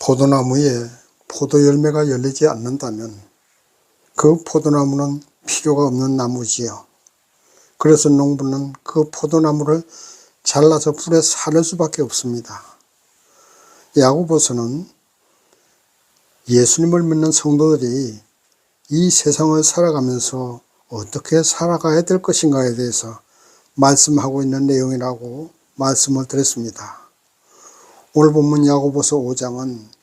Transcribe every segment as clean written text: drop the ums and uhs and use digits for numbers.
포도나무에 포도 열매가 열리지 않는다면 그 포도나무는 필요가 없는 나무지요. 그래서 농부는 그 포도나무를 잘라서 불에 사를 수밖에 없습니다. 야고보서는 예수님을 믿는 성도들이 이 세상을 살아가면서 어떻게 살아가야 될 것인가에 대해서 말씀하고 있는 내용이라고 말씀을 드렸습니다. 오늘 본문 야고보서 5장은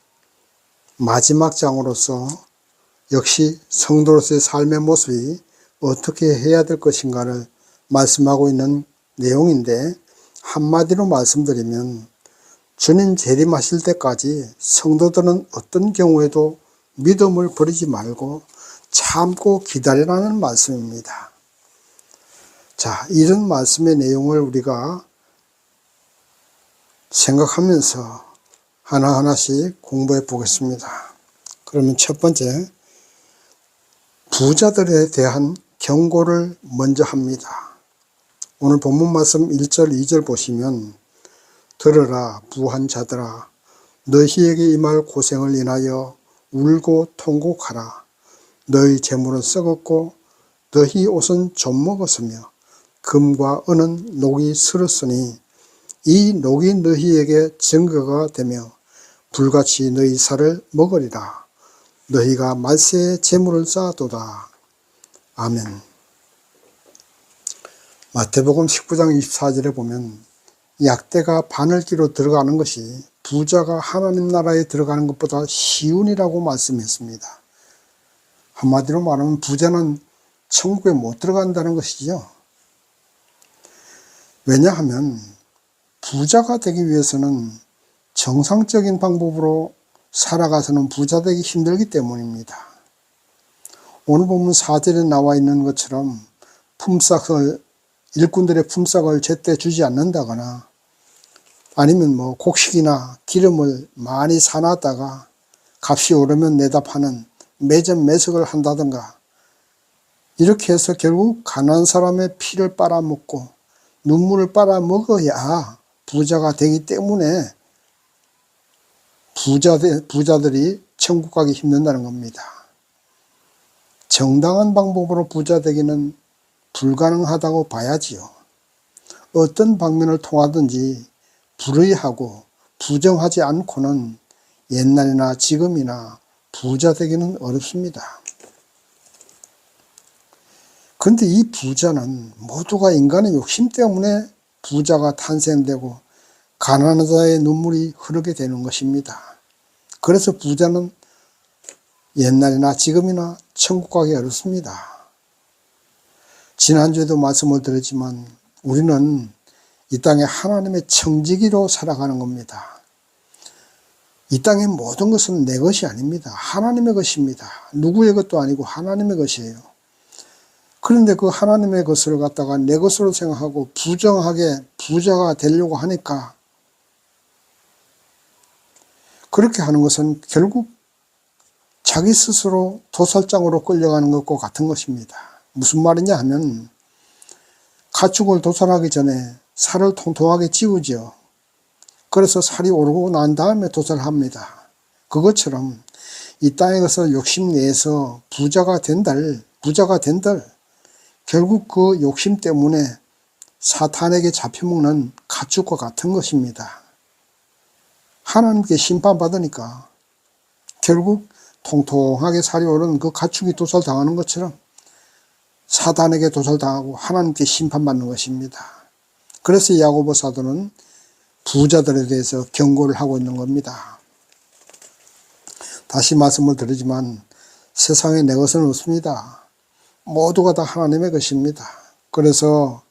마지막 장으로서 역시 성도로서의 삶의 모습이 어떻게 해야 될 것인가를 말씀하고 있는 내용인데, 한마디로 말씀드리면 주님 재림하실 때까지 성도들은 어떤 경우에도 믿음을 버리지 말고 참고 기다리라는 말씀입니다. 자, 이런 말씀의 내용을 우리가 생각하면서 하나하나씩 공부해 보겠습니다. 그러면 첫 번째, 부자들에 대한 경고를 먼저 합니다. 오늘 본문 말씀 1절 2절 보시면, 들으라 부한 자들아, 너희에게 임할 고생을 인하여 울고 통곡하라. 너희 재물은 썩었고 너희 옷은 좀 먹었으며 금과 은은 녹이 슬었으니 이 녹이 너희에게 증거가 되며 불같이 너희 살을 먹으리라. 너희가 말세에 재물을 쌓아도다. 아멘. 마태복음 19장 24절에 보면 약대가 바늘기로 들어가는 것이 부자가 하나님 나라에 들어가는 것보다 쉬운이라고 말씀했습니다. 한마디로 말하면 부자는 천국에 못 들어간다는 것이죠. 왜냐하면 부자가 되기 위해서는 정상적인 방법으로 살아가서는 부자 되기 힘들기 때문입니다. 오늘 보면 4절에 나와 있는 것처럼 일꾼들의 품삯을 제때 주지 않는다거나 아니면 곡식이나 기름을 많이 사놨다가 값이 오르면 내다 파는 매점 매석을 한다든가, 이렇게 해서 결국 가난한 사람의 피를 빨아먹고 눈물을 빨아먹어야 부자가 되기 때문에 부자들이 천국 가기 힘든다는 겁니다. 정당한 방법으로 부자 되기는 불가능하다고 봐야지요. 어떤 방면을 통하든지 불의하고 부정하지 않고는 옛날이나 지금이나 부자 되기는 어렵습니다. 그런데 이 부자는 모두가 인간의 욕심 때문에 부자가 탄생되고 가난한 자의 눈물이 흐르게 되는 것입니다. 그래서 부자는 옛날이나 지금이나 천국 가기 어렵습니다. 지난주에도 말씀을 드렸지만 우리는 이 땅에 하나님의 청지기로 살아가는 겁니다. 이 땅의 모든 것은 내 것이 아닙니다. 하나님의 것입니다. 누구의 것도 아니고 하나님의 것이에요. 그런데 그 하나님의 것을 갖다가 내 것으로 생각하고 부정하게 부자가 되려고 하니까, 그렇게 하는 것은 결국 자기 스스로 도살장으로 끌려가는 것과 같은 것입니다. 무슨 말이냐 하면, 가축을 도살하기 전에 살을 통통하게 지우죠. 그래서 살이 오르고 난 다음에 도살합니다. 그것처럼 이 땅의 것을 욕심내서 부자가 된들 결국 그 욕심 때문에 사탄에게 잡혀먹는 가축과 같은 것입니다. 하나님께 심판받으니까 결국 통통하게 살이 오른 그 가축이 도살당하는 것처럼 사탄에게 도살당하고 하나님께 심판받는 것입니다. 그래서 야고보 사도는 부자들에 대해서 경고를 하고 있는 겁니다. 다시 말씀을 드리지만 세상에 내 것은 없습니다. 모두가 다 하나님의 것입니다. 그래서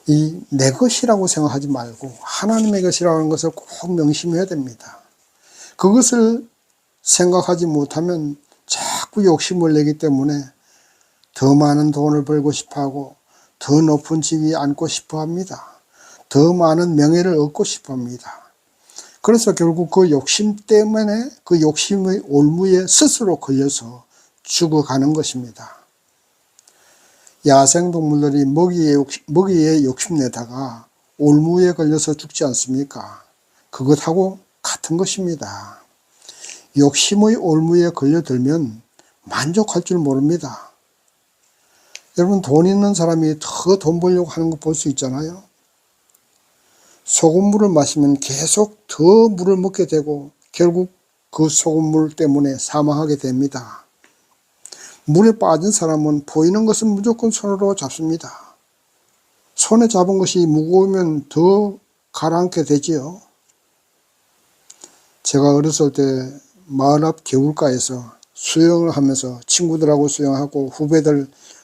이 내 것이라고 생각하지 말고 하나님의 것이라는 것을 꼭 명심해야 됩니다. 그것을 생각하지 못하면 자꾸 욕심을 내기 때문에 더 많은 돈을 벌고 싶어하고 더 높은 집이 앉고 싶어합니다. 더 많은 명예를 얻고 싶어합니다. 그래서 결국 그 욕심 때문에 그 욕심의 올무에 스스로 걸려서 죽어가는 것입니다. 야생동물들이 먹이에 욕심내다가 올무에 걸려서 죽지 않습니까? 그것하고 같은 같은 것입니다. 욕심의 올무에 걸려들면 만족할 줄 모릅니다. 여러분, 돈 있는 사람이 더 돈 벌려고 하는 거 볼 수 있잖아요. 소금물을 마시면 계속 더 물을 먹게 되고 결국 그 소금물 때문에 사망하게 됩니다. 물에 빠진 사람은 보이는 것은 무조건 손으로 잡습니다. 손에 잡은 것이 무거우면 더 가라앉게 되지요. 제가 어렸을 때 마을 앞 개울가에서 수영을 하면서 친구들하고 수영하고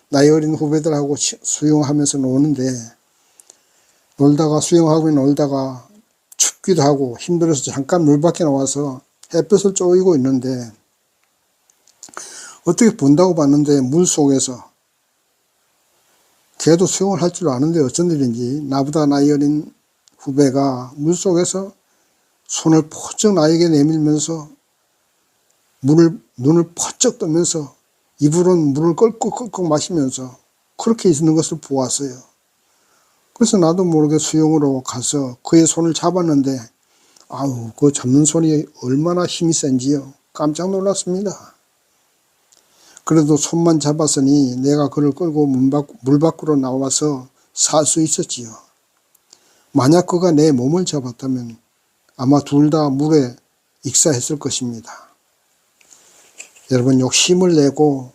나이 어린 후배들하고 수영하면서 노는데, 놀다가 춥기도 하고 힘들어서 잠깐 물 밖에 나와서 햇볕을 쬐고 있는데, 어떻게 본다고 봤는데 물 속에서, 걔도 수영을 할 줄 아는데 어쩐 일인지 나보다 나이 어린 후배가 물 속에서 손을 포쩍 나에게 내밀면서 눈을 퍼쩍 뜨면서 입으로는 물을 껄꺽껄꺽 마시면서 그렇게 있는 것을 보았어요. 그래서 나도 모르게 수영으로 가서 그의 손을 잡았는데, 아우, 그 잡는 손이 얼마나 힘이 센지요. 깜짝 놀랐습니다. 그래도 손만 잡았으니 내가 그를 끌고 물 밖으로 나와서 살 수 있었지요. 만약 그가 내 몸을 잡았다면 아마 둘 다 물에 익사했을 것입니다. 여러분, 욕심을 내고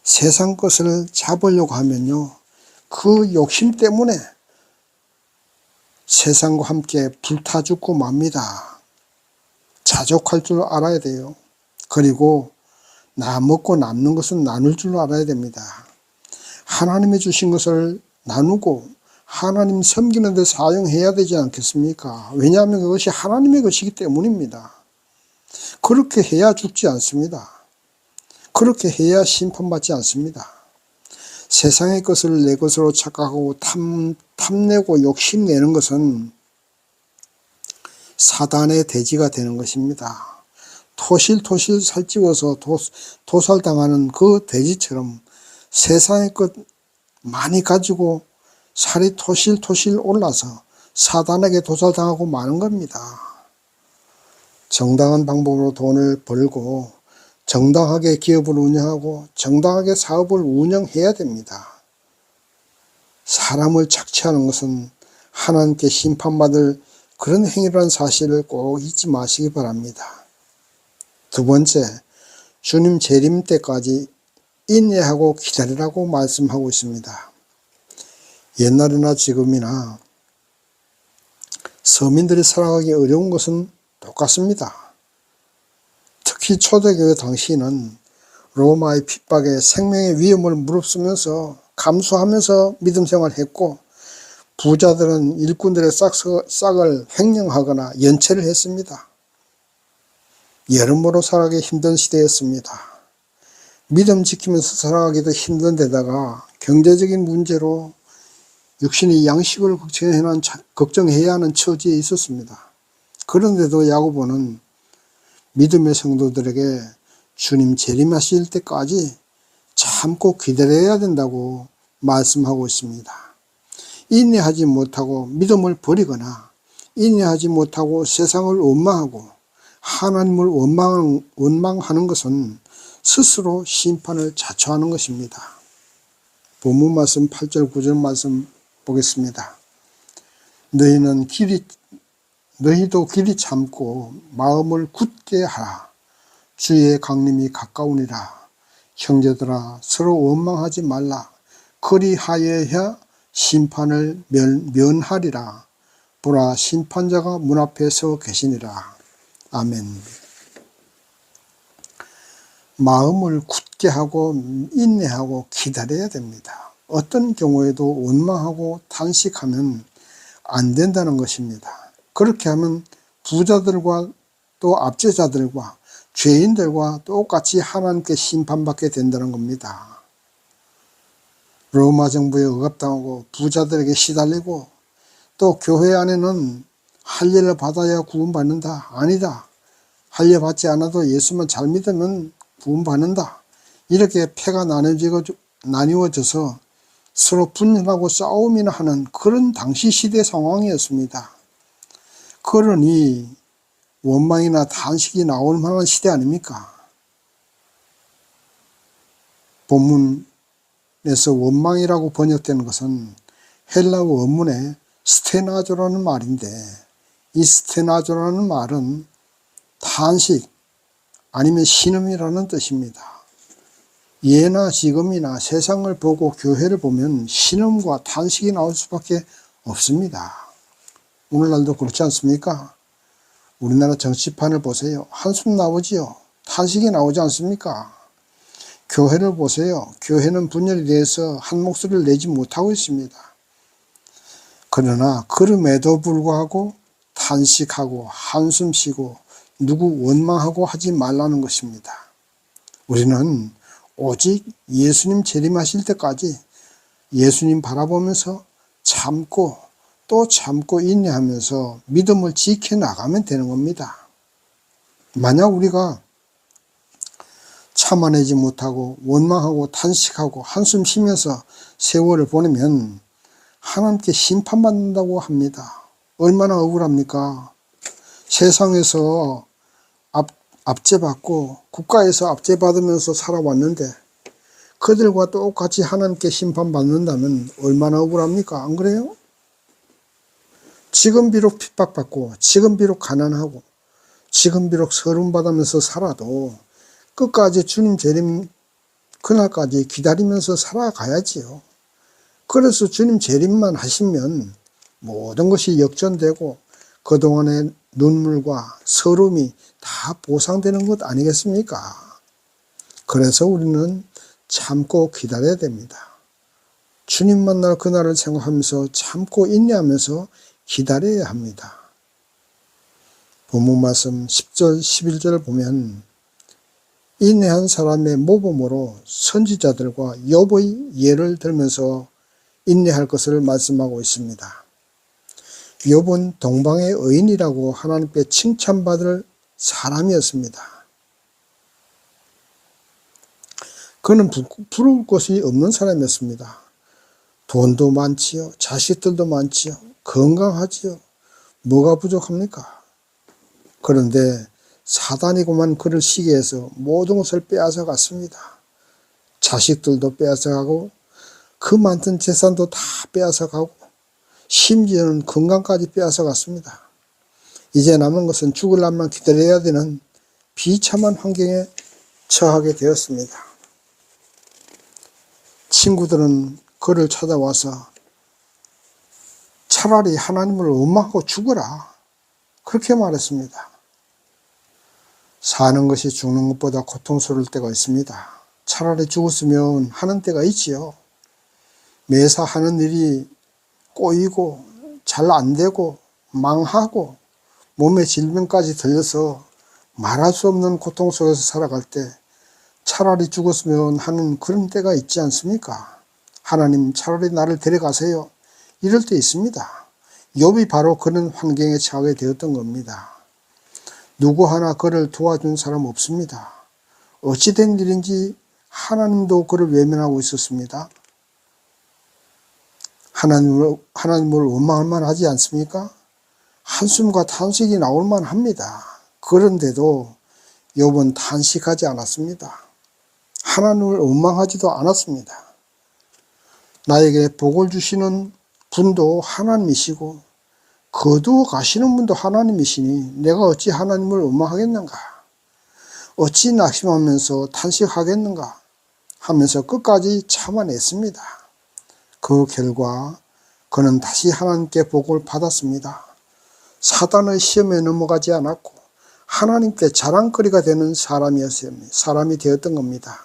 세상 것을 잡으려고 하면요, 그 욕심 때문에 세상과 함께 불타 죽고 맙니다. 자족할 줄 알아야 돼요. 그리고 나 먹고 남는 것은 나눌 줄 알아야 됩니다. 하나님이 주신 것을 나누고 하나님 섬기는 데 사용해야 되지 않겠습니까? 왜냐하면 그것이 하나님의 것이기 때문입니다. 그렇게 해야 죽지 않습니다. 그렇게 해야 심판받지 않습니다. 세상의 것을 내 것으로 착각하고 탐내고 욕심내는 것은 사단의 대지가 되는 것입니다. 토실토실 살찌워서 도살당하는 그 돼지처럼 세상의 것 많이 가지고 살이 토실토실 올라서 사단에게 도살당하고 마는 겁니다. 정당한 방법으로 돈을 벌고 정당하게 기업을 운영하고 정당하게 사업을 운영해야 됩니다. 사람을 착취하는 것은 하나님께 심판받을 그런 행위라는 사실을 꼭 잊지 마시기 바랍니다. 두 번째, 주님 재림 때까지 인내하고 기다리라고 말씀하고 있습니다. 옛날이나 지금이나 서민들이 살아가기 어려운 것은 똑같습니다. 특히 초대교회 당시에는 로마의 핍박에 생명의 위험을 무릅쓰면서 감수하면서 믿음 생활했고, 부자들은 일꾼들의 싹을 횡령하거나 연체를 했습니다. 여러모로 살아가기 힘든 시대였습니다. 믿음 지키면서 살아가기도 힘든 데다가 경제적인 문제로 육신의 양식을 걱정해야 하는 처지에 있었습니다. 그런데도 야고보는 믿음의 성도들에게 주님 재림하실 때까지 참고 기다려야 된다고 말씀하고 있습니다. 인내하지 못하고 믿음을 버리거나 인내하지 못하고 세상을 원망하고 하나님을 원망하는 것은 스스로 심판을 자초하는 것입니다. 본문 말씀 8절 9절 말씀 보겠습니다. 너희도 길이 참고 마음을 굳게 하라. 주의 강림이 가까우니라. 형제들아, 서로 원망하지 말라. 그리하여야 심판을 면하리라. 보라, 심판자가 문 앞에 서 계시니라. 아멘. 마음을 굳게 하고 인내하고 기다려야 됩니다. 어떤 경우에도 원망하고 탄식하면 안 된다는 것입니다. 그렇게 하면 부자들과 또 압제자들과 죄인들과 똑같이 하나님께 심판받게 된다는 겁니다. 로마 정부에 억압당하고 부자들에게 시달리고 또 교회 안에는 할례를 받아야 구원받는다. 아니다. 할례 받지 않아도 예수만 잘 믿으면 구원받는다. 이렇게 패가 나뉘어져서 서로 분열하고 싸움이나 하는 그런 당시 시대 상황이었습니다. 그러니 원망이나 탄식이 나올 만한 시대 아닙니까? 본문에서 원망이라고 번역되는 것은 헬라어 원문에 스테나조라는 말인데, 이 스테나조라는 말은 탄식 아니면 신음이라는 뜻입니다. 예나 지금이나 세상을 보고 교회를 보면 신음과 탄식이 나올 수밖에 없습니다. 오늘날도 그렇지 않습니까? 우리나라 정치판을 보세요. 한숨 나오지요. 탄식이 나오지 않습니까? 교회를 보세요. 교회는 분열에 대해서 한 목소리를 내지 못하고 있습니다. 그러나 그럼에도 불구하고 탄식하고 한숨 쉬고 누구 원망하고 하지 말라는 것입니다. 우리는 오직 예수님 재림하실 때까지 예수님 바라보면서 참고 또 참고 인내하면서 믿음을 지켜나가면 되는 겁니다. 만약 우리가 참아내지 못하고 원망하고 탄식하고 한숨 쉬면서 세월을 보내면 하나님께 심판받는다고 합니다. 얼마나 억울합니까? 세상에서 압제받고 국가에서 압제받으면서 살아왔는데 그들과 똑같이 하나님께 심판받는다면 얼마나 억울합니까? 안 그래요? 지금 비록 핍박받고 지금 비록 가난하고 지금 비록 서름받으면서 살아도 끝까지 주님 재림 그날까지 기다리면서 살아가야지요. 그래서 주님 재림만 하시면 모든 것이 역전되고 그동안의 눈물과 서름이 다 보상되는 것 아니겠습니까? 그래서 우리는 참고 기다려야 됩니다. 주님 만날 그날을 생각하면서 참고 인내하면서 기다려야 합니다. 본문 말씀 10절 11절을 보면 인내한 사람의 모범으로 선지자들과 욥의 예를 들면서 인내할 것을 말씀하고 있습니다. 욥은 동방의 의인이라고 하나님께 칭찬받을 사람이었습니다. 그는 부러울 것이 없는 사람이었습니다. 돈도 많지요. 자식들도 많지요. 건강하지요. 뭐가 부족합니까? 그런데 사단이고만 그를 시기해 해서 모든 것을 빼앗아 갔습니다. 자식들도 빼앗아 가고 그 많던 재산도 다 빼앗아 가고 심지어는 건강까지 빼앗아 갔습니다. 이제 남은 것은 죽을 날만 기다려야 되는 비참한 환경에 처하게 되었습니다. 친구들은 그를 찾아와서 차라리 하나님을 원망하고 죽어라 그렇게 말했습니다. 사는 것이 죽는 것보다 고통스러울 때가 있습니다. 차라리 죽었으면 하는 때가 있지요. 매사 하는 일이 꼬이고 잘 안 되고 망하고 몸에 질병까지 들려서 말할 수 없는 고통 속에서 살아갈 때 차라리 죽었으면 하는 그런 때가 있지 않습니까? 하나님 차라리 나를 데려가세요. 이럴 때 있습니다. 욥이 바로 그런 환경에 처하게 되었던 겁니다. 누구 하나 그를 도와준 사람 없습니다. 어찌된 일인지 하나님도 그를 외면하고 있었습니다. 하나님을 원망할 만하지 않습니까? 한숨과 탄식이 나올 만합니다. 그런데도 욥은 탄식하지 않았습니다. 하나님을 원망하지도 않았습니다. 나에게 복을 주시는 분도 하나님이시고 거두어 가시는 분도 하나님이시니 내가 어찌 하나님을 원망하겠는가? 어찌 낙심하면서 탄식하겠는가? 하면서 끝까지 참아냈습니다. 그 결과 그는 다시 하나님께 복을 받았습니다. 사단의 시험에 넘어가지 않았고 하나님께 자랑거리가 되는 사람이 되었던 겁니다.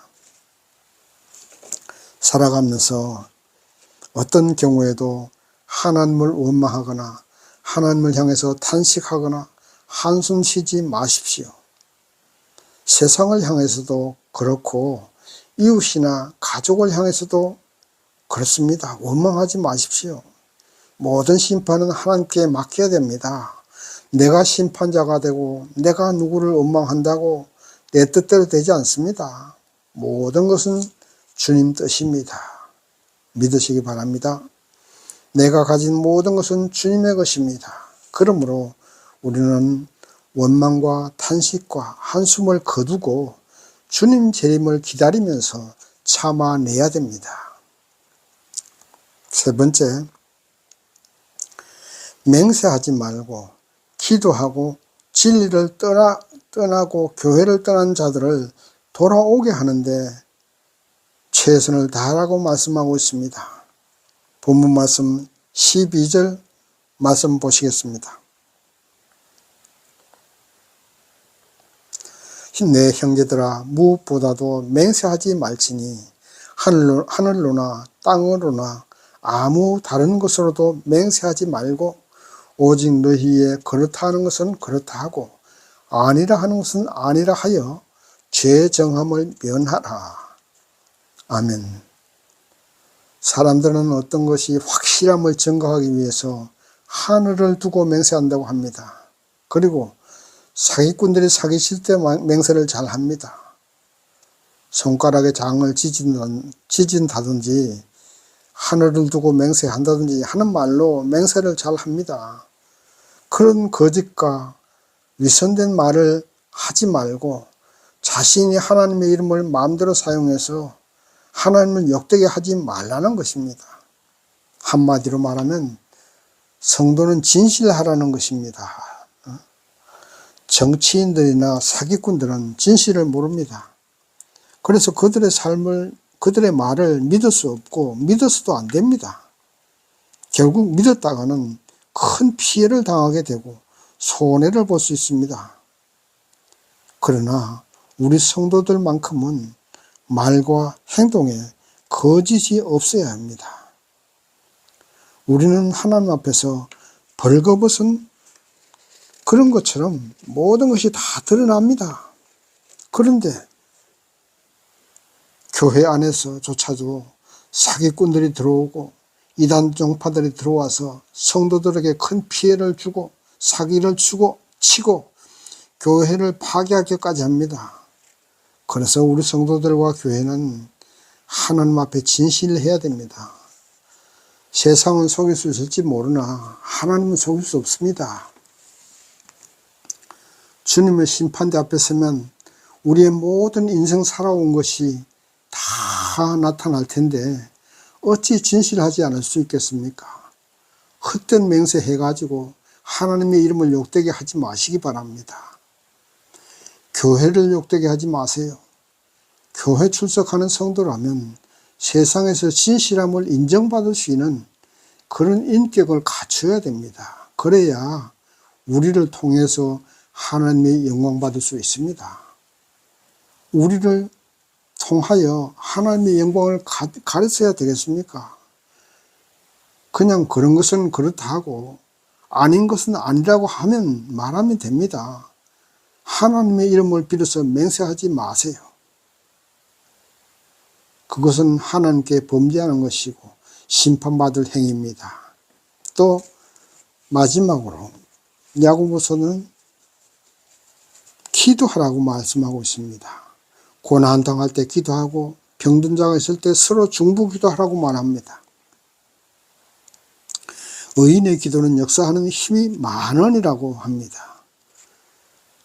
살아가면서 어떤 경우에도 하나님을 원망하거나 하나님을 향해서 탄식하거나 한숨 쉬지 마십시오. 세상을 향해서도 그렇고 이웃이나 가족을 향해서도 그렇습니다. 원망하지 마십시오. 모든 심판은 하나님께 맡겨야 됩니다. 내가 심판자가 되고 내가 누구를 원망한다고 내 뜻대로 되지 않습니다. 모든 것은 주님 뜻입니다. 믿으시기 바랍니다. 내가 가진 모든 것은 주님의 것입니다. 그러므로 우리는 원망과 탄식과 한숨을 거두고 주님 재림을 기다리면서 참아내야 됩니다. 세 번째, 맹세하지 말고 기도하고 진리를 떠나고 교회를 떠난 자들을 돌아오게 하는데 최선을 다하라고 말씀하고 있습니다. 본문 말씀 12절 말씀 보시겠습니다. 내 형제들아, 무엇보다도 맹세하지 말지니 하늘로나 땅으로나 아무 다른 것으로도 맹세하지 말고 오직 너희의 그렇다 하는 것은 그렇다 하고 아니라 하는 것은 아니라 하여 죄 정함을 면하라. 아멘. 사람들은 어떤 것이 확실함을 증거하기 위해서 하늘을 두고 맹세한다고 합니다. 그리고 사기꾼들이 사기칠 때 맹세를 잘 합니다. 손가락에 장을 지진다든지 하늘을 두고 맹세한다든지 하는 말로 맹세를 잘 합니다. 그런 거짓과 위선된 말을 하지 말고 자신이 하나님의 이름을 마음대로 사용해서 하나님을 욕되게 하지 말라는 것입니다. 한마디로 말하면 성도는 진실하라는 것입니다. 정치인들이나 사기꾼들은 진실을 모릅니다. 그래서 그들의 말을 믿을 수 없고 믿어서도 안 됩니다. 결국 믿었다가는 큰 피해를 당하게 되고 손해를 볼 수 있습니다. 그러나 우리 성도들만큼은 말과 행동에 거짓이 없어야 합니다. 우리는 하나님 앞에서 벌거벗은 그런 것처럼 모든 것이 다 드러납니다. 그런데 교회 안에서조차도 사기꾼들이 들어오고 이단 종파들이 들어와서 성도들에게 큰 피해를 주고 사기를 치고 교회를 파괴하기까지 합니다. 그래서 우리 성도들과 교회는 하나님 앞에 진실해야 됩니다. 세상은 속일 수 있을지 모르나 하나님은 속일 수 없습니다. 주님의 심판대 앞에 서면 우리의 모든 인생 살아온 것이 다 나타날 텐데 어찌 진실하지 않을 수 있겠습니까? 헛된 맹세해가지고 하나님의 이름을 욕되게 하지 마시기 바랍니다. 교회를 욕되게 하지 마세요. 교회 출석하는 성도라면 세상에서 진실함을 인정받을 수 있는 그런 인격을 갖춰야 됩니다. 그래야 우리를 통해서 하나님의 영광 받을 수 있습니다. 우리를 통하여 하나님의 영광을 가르쳐야 되겠습니까? 그냥 그런 것은 그렇다 하고 아닌 것은 아니라고 말하면 됩니다. 하나님의 이름을 빌어서 맹세하지 마세요. 그것은 하나님께 범죄하는 것이고 심판받을 행위입니다. 또 마지막으로 야고보서는 기도하라고 말씀하고 있습니다. 고난당할 때 기도하고 병든 자가 있을 때 서로 중보기도하라고 말합니다. 의인의 기도는 역사하는 힘이 만원이라고 합니다.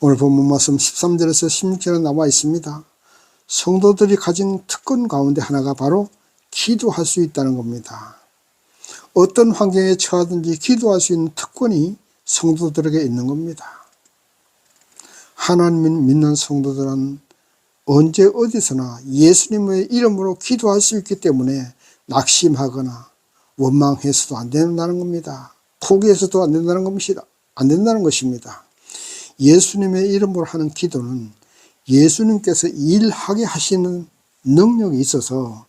오늘 본문 말씀 13절에서 16절에 나와 있습니다. 성도들이 가진 특권 가운데 하나가 바로 기도할 수 있다는 겁니다. 어떤 환경에 처하든지 기도할 수 있는 특권이 성도들에게 있는 겁니다. 하나님을 믿는 성도들은 언제 어디서나 예수님의 이름으로 기도할 수 있기 때문에 낙심하거나 원망해서도 안 된다는 겁니다. 포기해서도 안 된다는 것입니다. 예수님의 이름으로 하는 기도는 예수님께서 일하게 하시는 능력이 있어서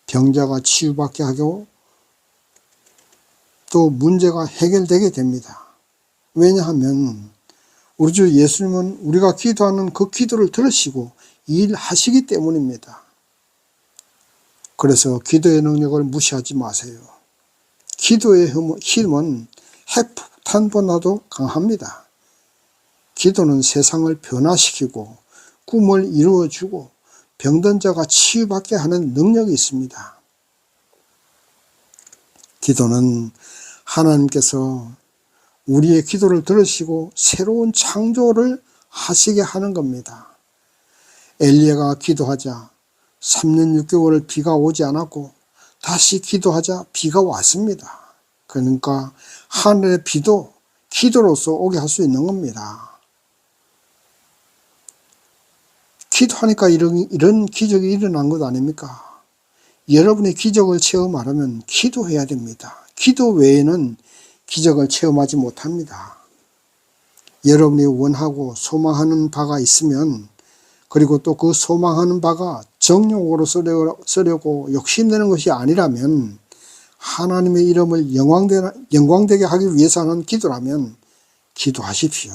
병자가 치유받게 하고 또 문제가 해결되게 됩니다. 왜냐하면 우리 주 예수님은 우리가 기도하는 그 기도를 들으시고 일하시기 때문입니다. 그래서 기도의 능력을 무시하지 마세요. 기도의 힘은 핵폭탄보다도 강합니다. 기도는 세상을 변화시키고 꿈을 이루어주고 병든 자가 치유받게 하는 능력이 있습니다. 기도는 하나님께서 우리의 기도를 들으시고 새로운 창조를 하시게 하는 겁니다. 엘리야가 기도하자 3년 6개월 비가 오지 않았고 다시 기도하자 비가 왔습니다. 그러니까 하늘의 비도 기도로서 오게 할 수 있는 겁니다. 기도하니까 이런 기적이 일어난 것 아닙니까? 여러분이 기적을 체험하려면 기도해야 됩니다. 기도 외에는 기적을 체험하지 못합니다. 여러분이 원하고 소망하는 바가 있으면, 그리고 또 그 소망하는 바가 정욕으로 쓰려고 욕심내는 것이 아니라면, 하나님의 이름을 영광되게 하기 위해서는 기도라면 기도하십시오.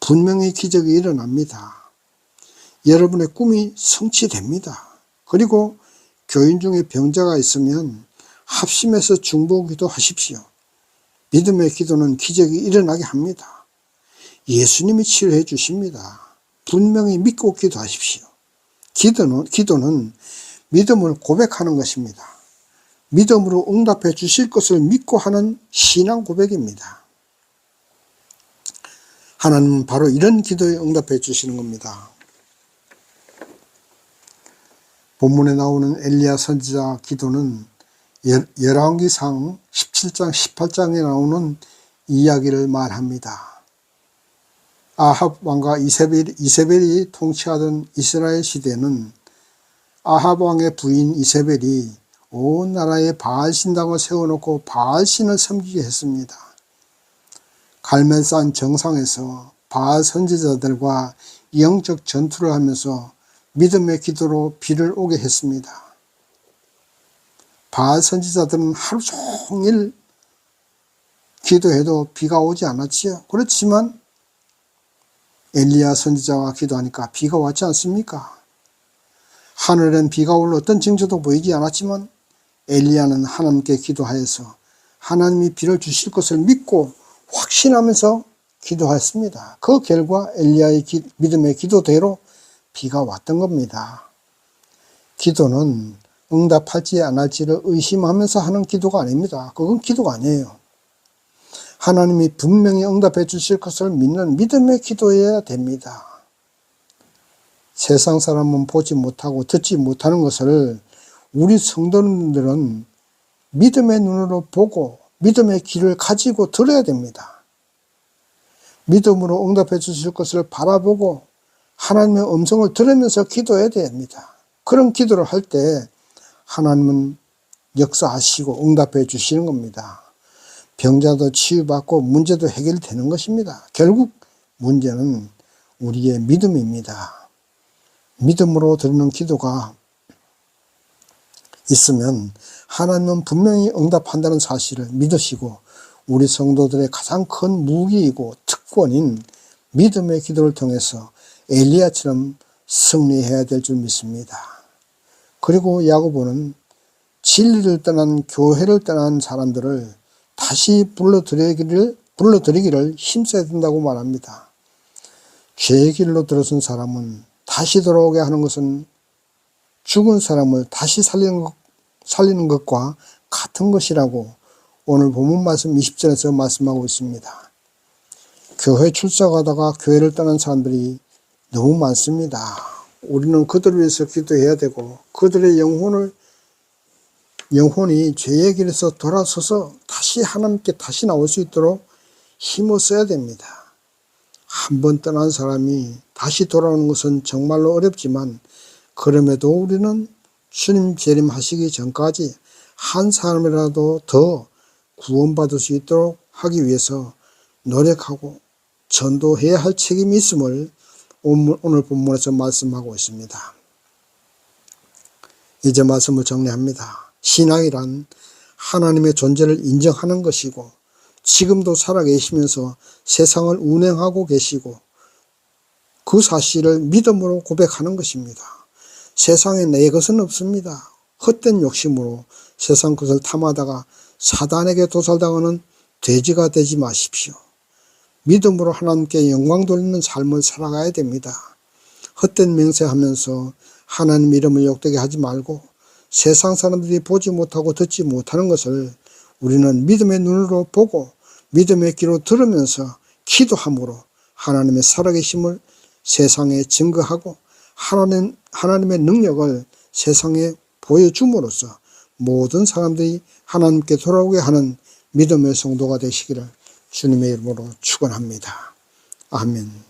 분명히 기적이 일어납니다. 여러분의 꿈이 성취됩니다. 그리고 교인 중에 병자가 있으면 합심해서 중보기도 하십시오. 믿음의 기도는 기적이 일어나게 합니다. 예수님이 치료해 주십니다. 분명히 믿고 기도하십시오. 기도는 믿음을 고백하는 것입니다. 믿음으로 응답해 주실 것을 믿고 하는 신앙 고백입니다. 하나님은 바로 이런 기도에 응답해 주시는 겁니다. 본문에 나오는 엘리야 선지자 기도는 열왕기상 17장 18장에 나오는 이야기를 말합니다. 아합 왕과 이세벨이 통치하던 이스라엘 시대는 아합 왕의 부인 이세벨이 온 나라에 바알 신당을 세워놓고 바알 신을 섬기게 했습니다. 갈멜산 정상에서 바알 선지자들과 영적 전투를 하면서 믿음의 기도로 비를 오게 했습니다. 바알 선지자들은 하루 종일 기도해도 비가 오지 않았지요. 그렇지만 엘리야 선지자가 기도하니까 비가 왔지 않습니까? 하늘엔 비가 올 어떤 징조도 보이지 않았지만 엘리야는 하나님께 기도하여서 하나님이 비를 주실 것을 믿고 확신하면서 기도했습니다. 그 결과 엘리야의 믿음의 기도대로 비가 왔던 겁니다. 기도는 응답할지 안 할지를 의심하면서 하는 기도가 아닙니다. 그건 기도가 아니에요. 하나님이 분명히 응답해 주실 것을 믿는 믿음의 기도여야 됩니다. 세상 사람은 보지 못하고 듣지 못하는 것을 우리 성도님들은 믿음의 눈으로 보고 믿음의 귀를 가지고 들어야 됩니다. 믿음으로 응답해 주실 것을 바라보고 하나님의 음성을 들으면서 기도해야 됩니다. 그런 기도를 할 때 하나님은 역사하시고 응답해 주시는 겁니다. 병자도 치유받고 문제도 해결되는 것입니다. 결국 문제는 우리의 믿음입니다. 믿음으로 드리는 기도가 있으면 하나님은 분명히 응답한다는 사실을 믿으시고 우리 성도들의 가장 큰 무기이고 특권인 믿음의 기도를 통해서 엘리야처럼 승리해야 될 줄 믿습니다. 그리고 야고보는 진리를 떠난 교회를 떠난 사람들을 다시 불러들이기를 힘써야 된다고 말합니다. 죄의 길로 들어선 사람은 다시 돌아오게 하는 것은 죽은 사람을 다시 살리는 것과 같은 것이라고 오늘 본문 말씀 20절에서 말씀하고 있습니다. 교회 출석하다가 교회를 떠난 사람들이 너무 많습니다. 우리는 그들을 위해서 기도해야 되고 그들의 영혼이 죄의 길에서 돌아서서 다시 하나님께 다시 나올 수 있도록 힘을 써야 됩니다. 한번 떠난 사람이 다시 돌아오는 것은 정말로 어렵지만 그럼에도 우리는 주님 재림하시기 전까지 한 사람이라도 더 구원받을 수 있도록 하기 위해서 노력하고 전도해야 할 책임이 있음을 오늘 본문에서 말씀하고 있습니다. 이제 말씀을 정리합니다. 신앙이란 하나님의 존재를 인정하는 것이고 지금도 살아계시면서 세상을 운행하고 계시고 그 사실을 믿음으로 고백하는 것입니다. 세상에 내 것은 없습니다. 헛된 욕심으로 세상 것을 탐하다가 사단에게 도살당하는 돼지가 되지 마십시오. 믿음으로 하나님께 영광 돌리는 삶을 살아가야 됩니다. 헛된 맹세하면서 하나님 이름을 욕되게 하지 말고 세상 사람들이 보지 못하고 듣지 못하는 것을 우리는 믿음의 눈으로 보고 믿음의 귀로 들으면서 기도함으로 하나님의 살아계심을 세상에 증거하고 하나님의 능력을 세상에 보여줌으로써 모든 사람들이 하나님께 돌아오게 하는 믿음의 성도가 되시기를 주님의 이름으로 축원합니다. 아멘.